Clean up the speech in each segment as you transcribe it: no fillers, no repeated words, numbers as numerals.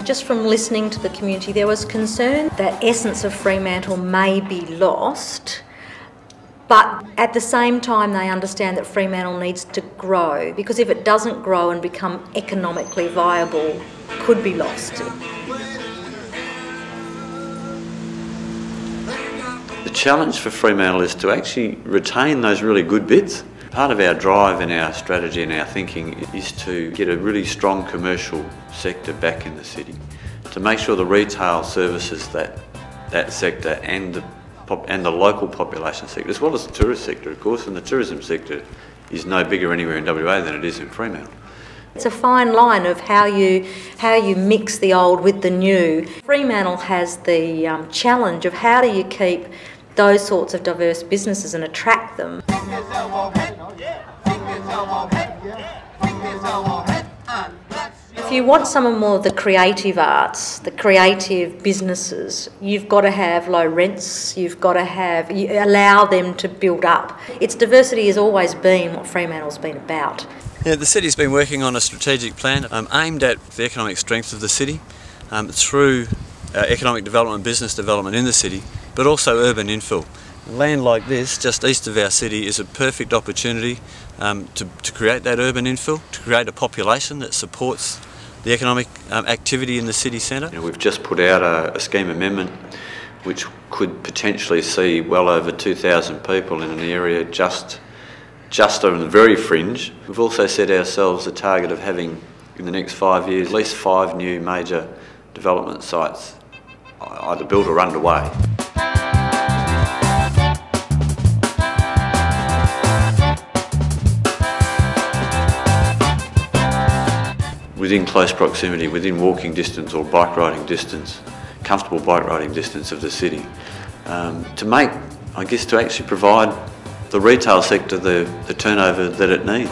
Just from listening to the community, there was concern that essence of Fremantle may be lost, but at the same time they understand that Fremantle needs to grow, because if it doesn't grow and become economically viable, it could be lost. The challenge for Fremantle is to actually retain those really good bits. Part of our drive and our strategy and our thinking is to get a really strong commercial sector back in the city, to make sure the retail services that sector and the local population sector, as well as the tourist sector, of course, and the tourism sector is no bigger anywhere in WA than it is in Fremantle. It's a fine line of how you mix the old with the new. Fremantle has the challenge of how do you keep those sorts of diverse businesses and attract them. If you want some more of the creative arts, the creative businesses, you've got to have low rents, you allow them to build up. Its diversity has always been what Fremantle's been about. Yeah, the city's been working on a strategic plan aimed at the economic strength of the city through economic development and business development in the city, but also urban infill. Land like this, just east of our city, is a perfect opportunity to create that urban infill, to create a population that supports the economic activity in the city centre. We've just put out a scheme amendment which could potentially see well over 2,000 people in an area just on the very fringe. We've also set ourselves a target of having, in the next 5 years, at least 5 new major development sites either built or underway. Within close proximity, within walking distance or bike riding distance, comfortable bike riding distance of the city, to actually provide the retail sector the turnover that it needs.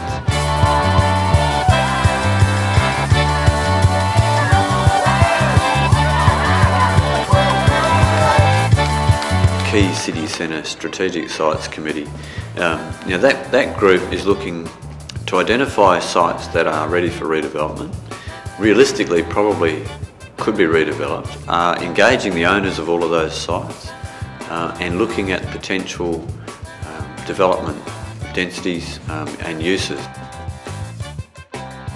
Key City Centre Strategic Sites Committee, that group is looking to identify sites that are ready for redevelopment, realistically probably could be redeveloped, engaging the owners of all of those sites and looking at potential development densities and uses.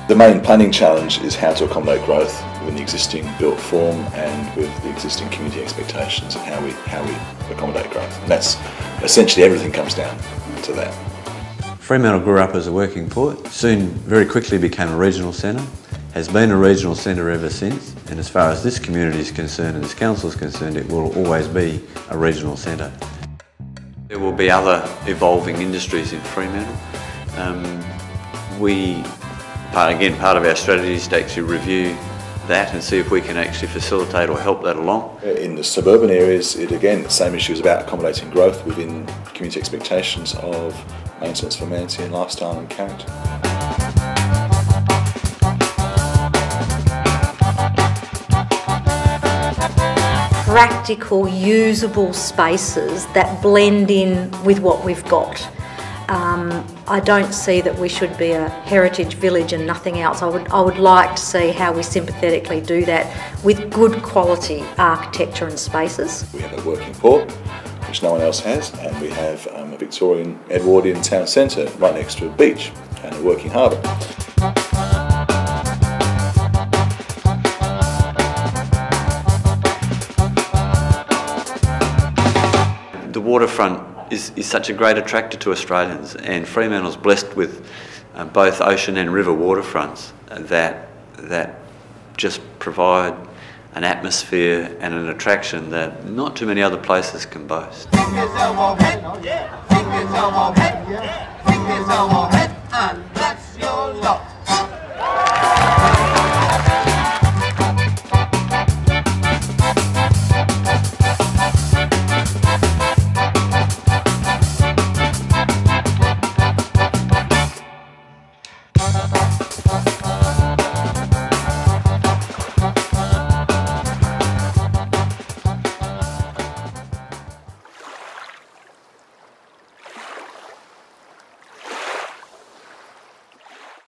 The main planning challenge is how to accommodate growth within the existing built form and with the existing community expectations, and how we accommodate growth. And that's essentially everything comes down to that. Fremantle grew up as a working port, soon very quickly became a regional centre, has been a regional centre ever since, and as far as this community is concerned and this council is concerned, it will always be a regional centre. There will be other evolving industries in Fremantle. Part of our strategy is to actually review that and see if we can actually facilitate or help that along. In the suburban areas, the same issue is about accommodating growth within community expectations of maintenance for amenity and lifestyle and character. Practical, usable spaces that blend in with what we've got. I don't see that we should be a heritage village and nothing else. I would like to see how we sympathetically do that with good quality architecture and spaces. We have a working port, which no one else has, and we have a Victorian Edwardian town centre right next to a beach and a working harbour. The waterfront is such a great attractor to Australians, and Fremantle's blessed with both ocean and river waterfronts that just provide an atmosphere and an attraction that not too many other places can boast.